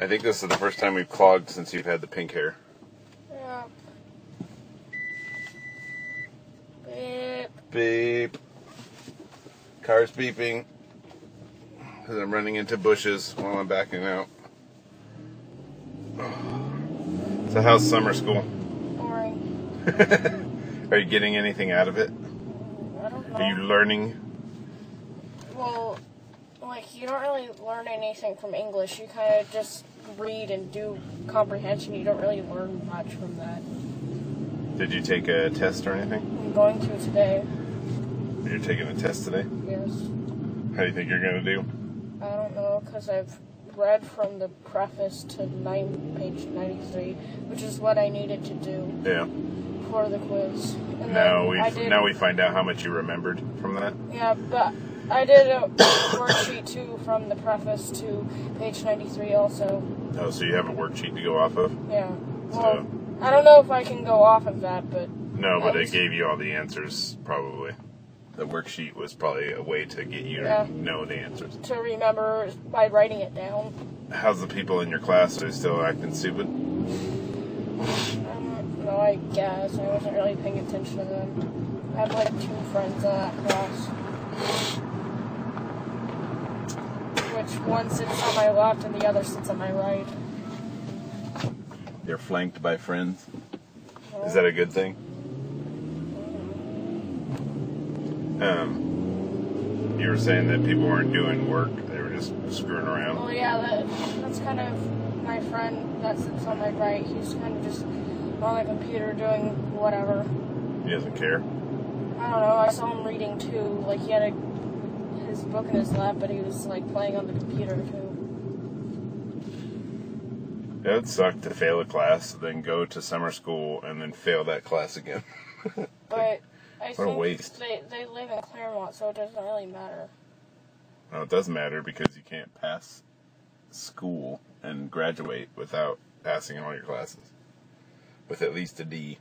I think this is the first time we've clogged since you've had the pink hair. Yeah. Beep. Beep. Car's beeping. Because I'm running into bushes while I'm backing out. So how's summer school? Boring. Are you getting anything out of it? I don't know. Are you learning? Well, like, you don't really learn anything from English. You kind of just read and do comprehension. You don't really learn much from that. Did you take a test or anything? I'm going to today. You're taking a test today? Yes. How do you think you're going to do? I don't know, because I've read from the preface to page 93, which is what I needed to do Yeah. for the quiz. And Now then we find out how much you remembered from that. Yeah, but I did a worksheet too from the preface to page 93 also. Oh, so you have a worksheet to go off of? Yeah. Well, I don't know if I can go off of that, but... No, but it gave you all the answers, probably. The worksheet was probably a way to get you to know the answers. To remember by writing it down. How's the people in your class? Are they still acting stupid? No, I guess. I wasn't really paying attention to them. I have like 2 friends in that class. Which one sits on my left and the other sits on my right. You're flanked by friends? Is that a good thing? You were saying that people weren't doing work, they were just screwing around. Well, yeah, that's kind of my friend that sits on my right. He's kind of just on the computer doing whatever. He doesn't care? I don't know, I saw him reading too. Like, he had his book in his lap, but he was, like, playing on the computer too. It would suck to fail a class, then go to summer school, and then fail that class again. But I what a think waste. they live in Claremont, so it doesn't really matter. No, it does matter because you can't pass school and graduate without passing all your classes. With at least a D.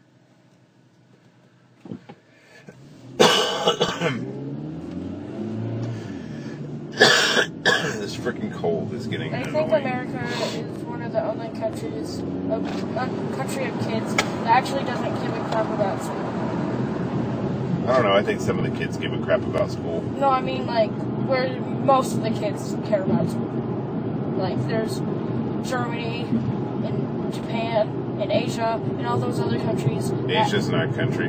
This freaking cold is getting annoying. I think America is one of the only countries, a country of kids that actually doesn't give a crap about school. I don't know, I think some of the kids give a crap about school. No, I mean, like, where most of the kids care about school. Like, there's Germany, and Japan, and Asia, and all those other countries. Asia's not a country.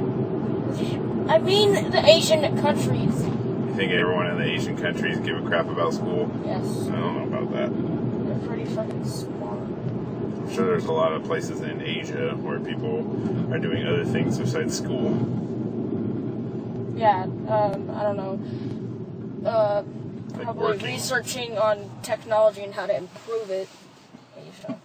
I mean, the Asian countries. You think everyone in the Asian countries give a crap about school? Yes. I don't know about that. They're pretty fucking smart. I'm sure there's a lot of places in Asia where people are doing other things besides school. Yeah, I don't know. Like Probably working. researching on technology and how to improve it. Asia.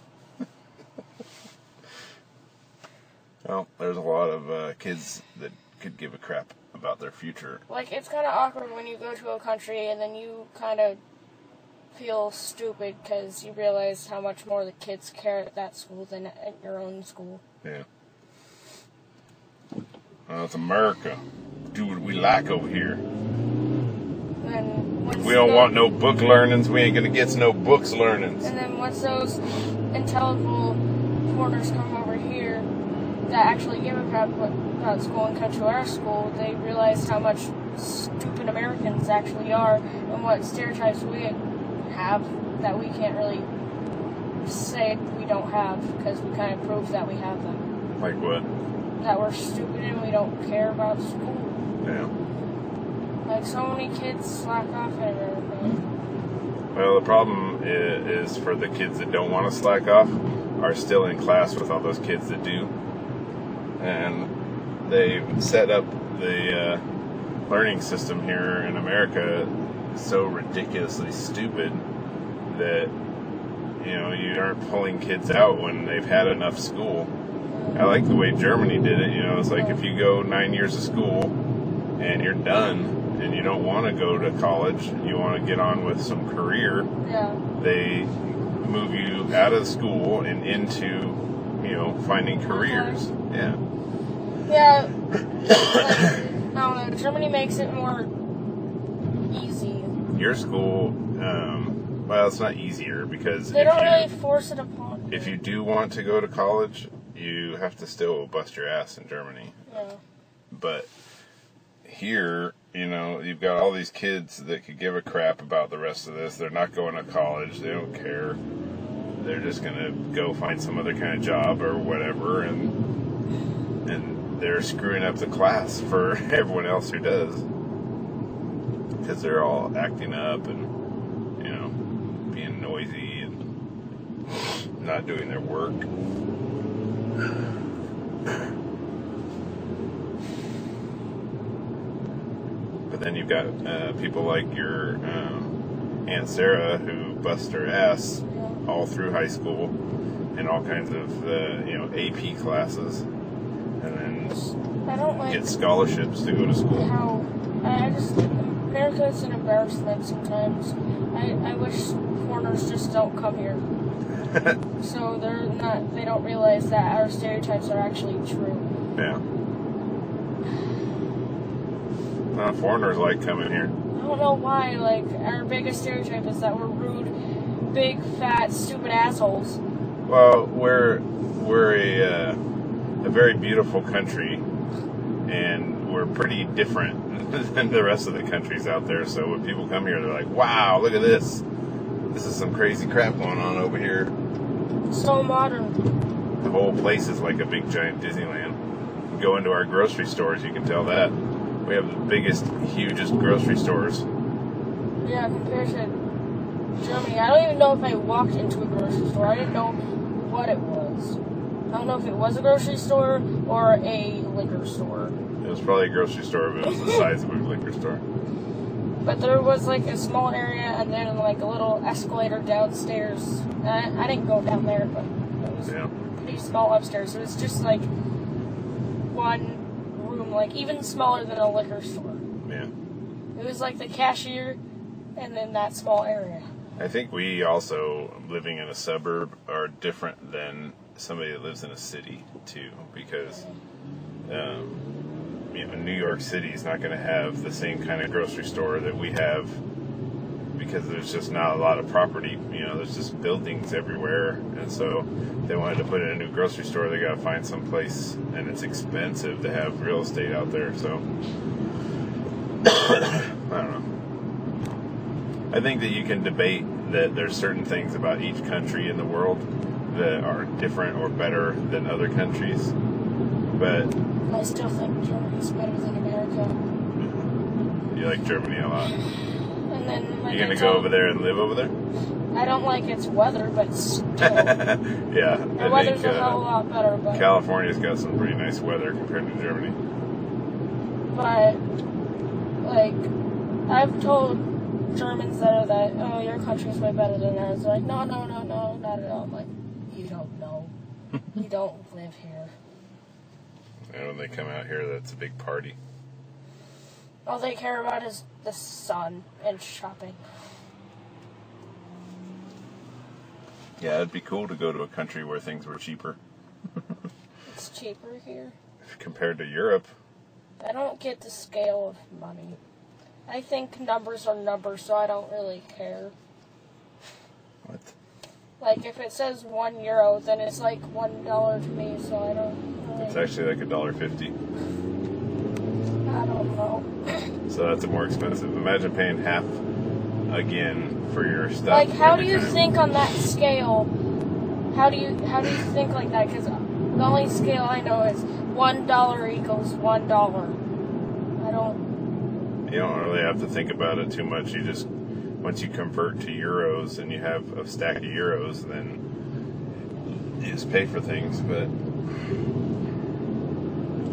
Well, there's a lot of kids that could give a crap about their future. Like, it's kind of awkward when you go to a country and then you kind of feel stupid because you realize how much more the kids care at that school than at your own school. Yeah. Well, it's America. Do what we like over here. And If we don't want no book learnings, we ain't gonna get no books learnings. And then once those intelligible foreigners come over here that actually give a crap about school and come to our school, they realize how much stupid Americans actually are and what stereotypes we have that we can't really say we don't have because we kind of prove that we have them. Like what? That we're stupid and we don't care about school. Yeah. Like, so many kids slack off at everything. Well, the problem is for the kids that don't want to slack off are still in class with all those kids that do. And they set up the learning system here in America so ridiculously stupid that, you know, you aren't pulling kids out when they've had enough school. I like the way Germany did it. You know, it's like if you go 9 years of school and you're done and you don't want to go to college, you want to get on with some career, they move you out of school and into, you know, finding careers. Yeah. Yeah. Like, I don't know. Germany makes it more easy. Your school Well, it's not easier because they don't really force it upon you. If you do want to go to college, you have to still bust your ass in Germany. Yeah. But here, you've got all these kids that could give a crap about the rest of this. They're not going to college. They don't care. They're just going to go find some other kind of job or whatever, and they're screwing up the class for everyone else who does. Because they're all acting up and, being noisy and not doing their work. But then you've got people like your Aunt Sarah who bust her ass all through high school in all kinds of AP classes, and then I don't like get scholarships to go to school. How America's an embarrassment sometimes. I wish foreigners just don't come here. So they don't realize that our stereotypes are actually true. Yeah. Foreigners like coming here. I don't know why, our biggest stereotype is that we're rude, big, fat, stupid assholes. Well, we're a very beautiful country, and we're pretty different than the rest of the countries out there. So when people come here, they're like, wow, look at this. This is some crazy crap going on over here. So modern. The whole place is like a big, giant Disneyland. You go into our grocery stores, you can tell that. We have the biggest, hugest grocery stores. Yeah, compared to Germany. I don't even know if I walked into a grocery store. I didn't know what it was. I don't know if it was a grocery store or a liquor store. It was probably a grocery store, but it was the size of a liquor store. But there was a small area and then a little escalator downstairs. I didn't go down there, but it was pretty small upstairs. So it was just one room, even smaller than a liquor store. Yeah. It was the cashier and then that small area. I think we also, living in a suburb, are different than somebody that lives in a city, too, because New York City is not going to have the same kind of grocery store that we have because there's just not a lot of property. There's just buildings everywhere, and so they wanted to put in a new grocery store. They got to find some place, and it's expensive to have real estate out there. So I don't know. I think that you can debate that there's certain things about each country in the world that are different or better than other countries, but I still think Germany's better than America. You like Germany a lot. And then you gonna go over there and live over there? I don't like its weather, but still. Yeah. The weather's a whole lot better, but California's got some pretty nice weather compared to Germany. But I've told Germans that oh, your country's way better than ours. They're like, no, not at all. I'm like, you don't know. You don't live here. And when they come out here, that's a big party. All they care about is the sun and shopping. Yeah, it'd be cool to go to a country where things were cheaper. It's cheaper here. Compared to Europe. I don't get the scale of money. I think numbers are numbers, so I don't really care. What? If it says €1, then it's $1 to me, so I don't really... It's actually $1.50. I don't know. So that's more expensive. Imagine paying half again for your stuff. How do you think on that scale? How do you think like that? Because the only scale I know is $1 equals $1. You don't really have to think about it too much. You just, once you convert to euros and you have a stack of euros, then you just pay for things. But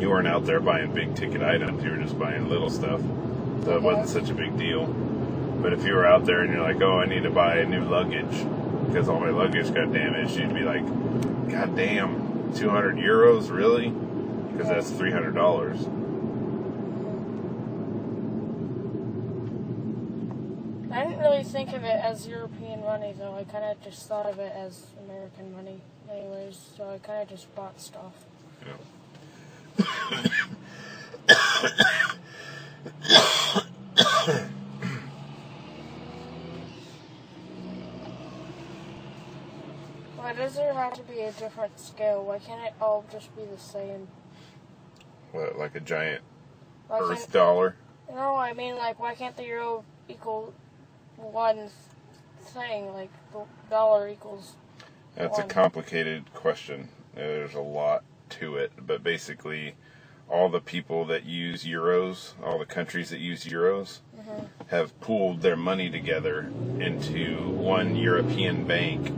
you weren't out there buying big ticket items. You were just buying little stuff. So it wasn't such a big deal. But if you were out there and you're like, oh, I need to buy new luggage because all my luggage got damaged, you'd be like, God damn, 200 euros, really? Because that's $300. I didn't really think of it as European money, though. I kind of just thought of it as American money anyways, so I kind of just bought stuff. Yeah. Why does there have to be a different scale? Why can't it all just be the same? What, like a giant Why Earth can't, dollar? no, I mean, like, why can't the euro equal one thing? Like, the dollar equals That's one. a complicated question. There's a lot to it, but basically, all the people that use euros, all the countries that use euros, have pooled their money together into one European bank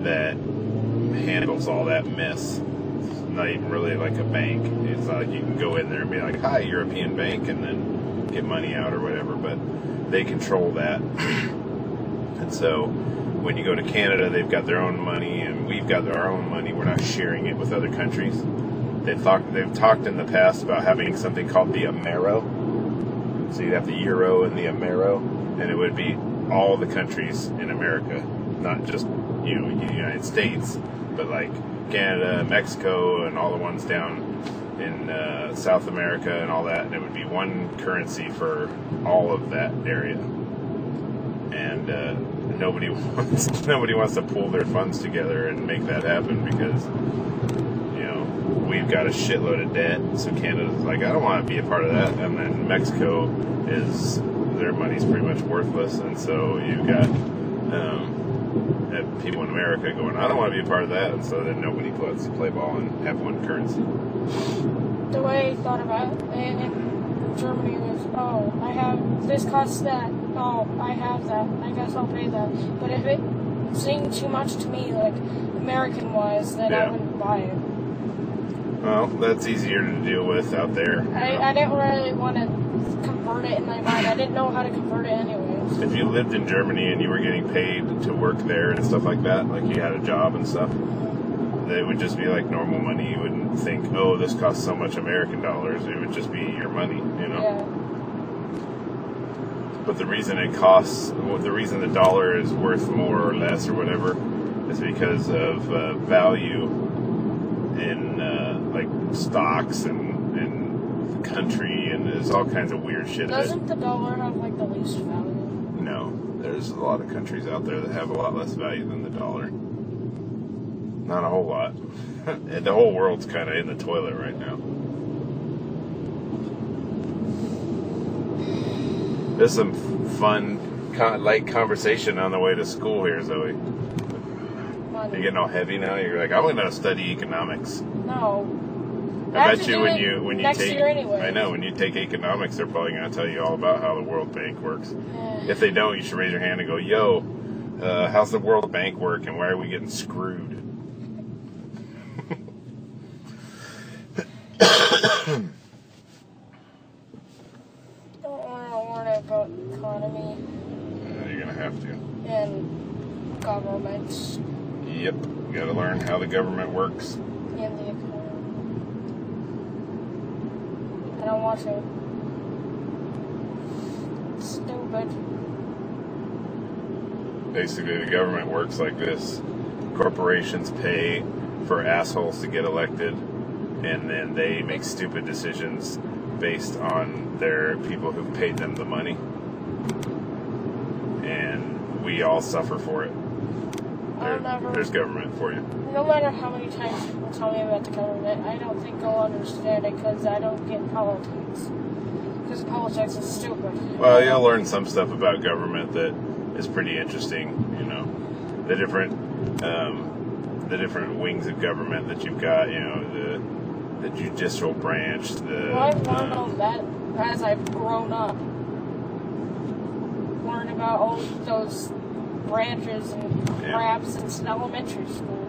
that handles all that mess. It's not even really like a bank. It's not like you can go in there and be like, "Hi, European bank," and then get money out or whatever, but they control that. And so when you go to Canada, they've got their own money, and we've got our own money. We're not sharing it with other countries. They've talked in the past about having something called the Amero. So you'd have the euro and the Amero, and it would be all the countries in America, not just the United States, but like Canada, Mexico, and all the ones down in South America and all that. And it would be one currency for all of that area. And nobody wants to pool their funds together and make that happen because we've got a shitload of debt. So Canada's like, I don't want to be a part of that. And then Mexico their money's pretty much worthless, and so you've got people in America going, I don't want to be a part of that, and so then nobody wants to play ball and have one currency. The way I thought about it in Germany was, I have this costs that. I have that. I guess I'll pay that. But if it seemed too much to me, like American-wise, then I wouldn't buy it. Well, that's easier to deal with out there. I didn't really want to convert it in my mind. I didn't know how to convert it anyways. If you lived in Germany and you were getting paid to work there and stuff like that, like you had a job and stuff, it would just be like normal money. You wouldn't think, oh, this costs so much American dollars. It would just be your money, Yeah. But the reason the reason the dollar is worth more or less or whatever is because of value in like stocks and country, and there's all kinds of weird shit. Doesn't the dollar have like the least value? No, there's a lot of countries out there that have a lot less value than the dollar. Not a whole lot. And the whole world's kind of in the toilet right now. There's some fun, light conversation on the way to school here, Zoe. Money. You're getting all heavy now. You're like, I'm going to study economics. No. I bet you when you next take, year anyway. I know, when you take economics, they're probably going to tell you all about how the World Bank works. If they don't, you should raise your hand and go, yo, how's the World Bank work and why are we getting screwed? Don't want to learn about economy. You're going to have to. And governments. Yep. You got to learn how the government works. And the economy. I don't want to. It's stupid. Basically, the government works like this. Corporations pay for assholes to get elected, and then they make stupid decisions based on their people who paid them the money. And we all suffer for it. There's government for you. No matter how many times people tell me about the government, I don't think I'll understand it because I don't get politics. Because politics is stupid. Well, you'll learn some stuff about government that is pretty interesting. The different wings of government that you've got. The judicial branch. I've learned all that as I've grown up. Learned about all those branches and crap since elementary school.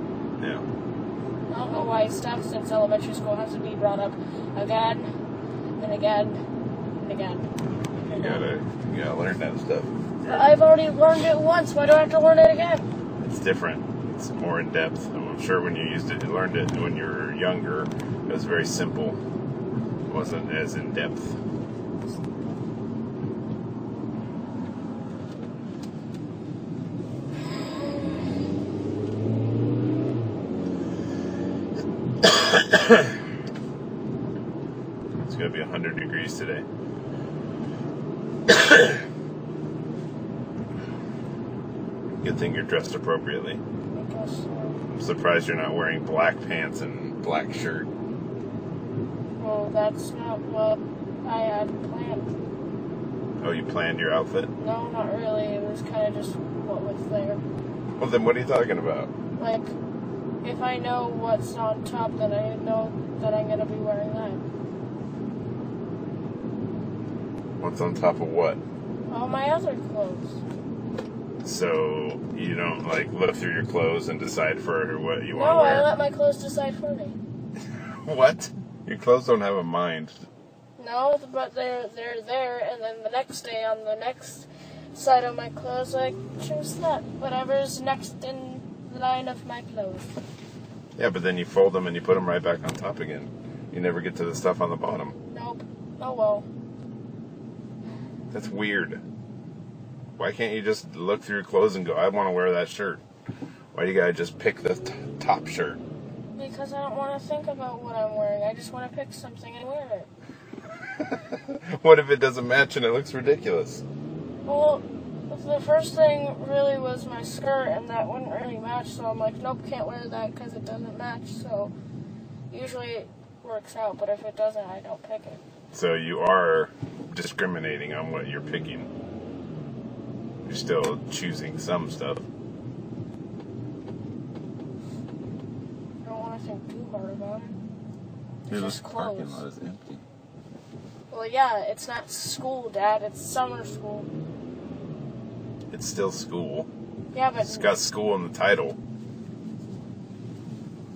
Yeah. I don't know why stuff since elementary school has to be brought up again and again and again. You gotta learn that stuff. But I've already learned it once. Why do I have to learn it again? It's different. It's more in depth. I'm sure when you learned it when you were younger, it was very simple. It wasn't as in depth. It's going to be 100 degrees today. Good thing you're dressed appropriately. I guess so. I'm surprised you're not wearing black pants and black shirt. Well, that's not what I had planned. Oh, you planned your outfit? No, not really. It was kind of just what was there. Well, then what are you talking about? Like, if I know what's on top, then I know that I'm going to be wearing that. What's on top of what? All my other clothes. So you don't, like, look through your clothes and decide for what you want to No, wear? I let my clothes decide for me. What? Your clothes don't have a mind. No, but they're there, and then the next day on the next side of my clothes, I choose that. Whatever's next in line of my clothes. Yeah, but then you fold them and you put them right back on top again. You never get to the stuff on the bottom. Nope. Oh well. That's weird. Why can't you just look through your clothes and go, I want to wear that shirt? Why do you gotta just pick the top shirt? Because I don't want to think about what I'm wearing. I just want to pick something and wear it. What if it doesn't match and it looks ridiculous? Well, the first thing really was my skirt, and that wouldn't really match, so I'm like, nope, can't wear that because it doesn't match, so usually it works out, but if it doesn't, I don't pick it. So you are discriminating on what you're picking. You're still choosing some stuff. I don't want to think too hard about it. It's just clothes. Parking lot is empty. Well, yeah, it's not school, Dad. It's summer school. It's still school. Yeah, but It's got school in the title.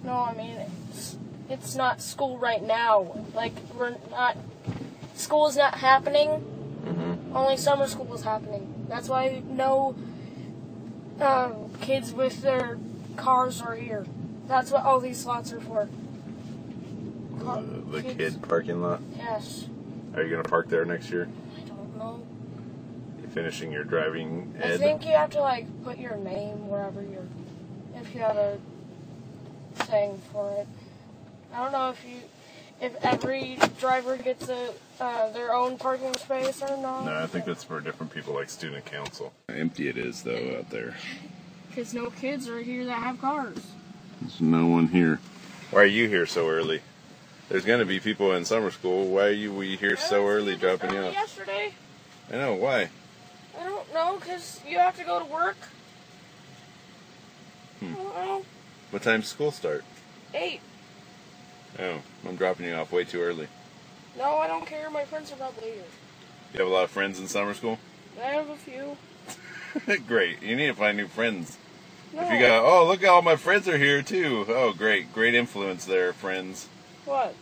no, I mean it's not school right now. Like school is not happening. Mm-hmm. Only summer school is happening. That's why no kids with their cars are here. That's what all these slots are for. The Kids. kid parking lot. Yes. Are you going to park there next year? I don't know. You finishing your driving I ed? think you have to put your name wherever if you have a thing for it. I don't know if every driver gets their own parking space or not. No, I think that's for different people like student council. Empty it is, though, out there. Because no kids are here that have cars. There's no one here. Why are you here so early? There's going to be people in summer school. Why are we here so early dropping you off? Yesterday. I know, why? I don't know, because you have to go to work. I don't know. What time does school start? 8. Oh, I'm dropping you off way too early. No, I don't care. My friends are probably here. You have a lot of friends in summer school? I have a few. Great. You need to find new friends. No. If you go, oh, look, all my friends are here, too. Oh, great. Great influence there, friends. What?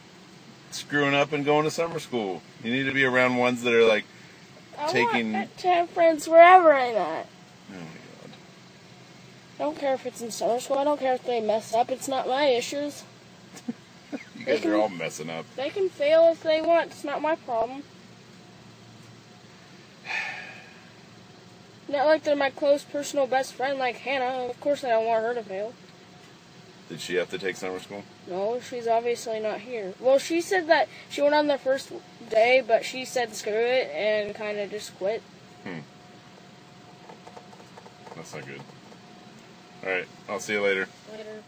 Screwing up and going to summer school. You need to be around ones that are, like, taking... I want to have friends wherever I'm at. Oh, my God. I don't care if it's in summer school. I don't care if they mess up. It's not my issues. You guys are all messing up. They can fail if they want. It's not my problem. Not like they're my close personal best friend like Hannah. Of course I don't want her to fail. Did she have to take summer school? No, she's obviously not here. Well, she said that she went on the first day, but she said screw it and kind of just quit. That's not good. Alright, I'll see you later. Later.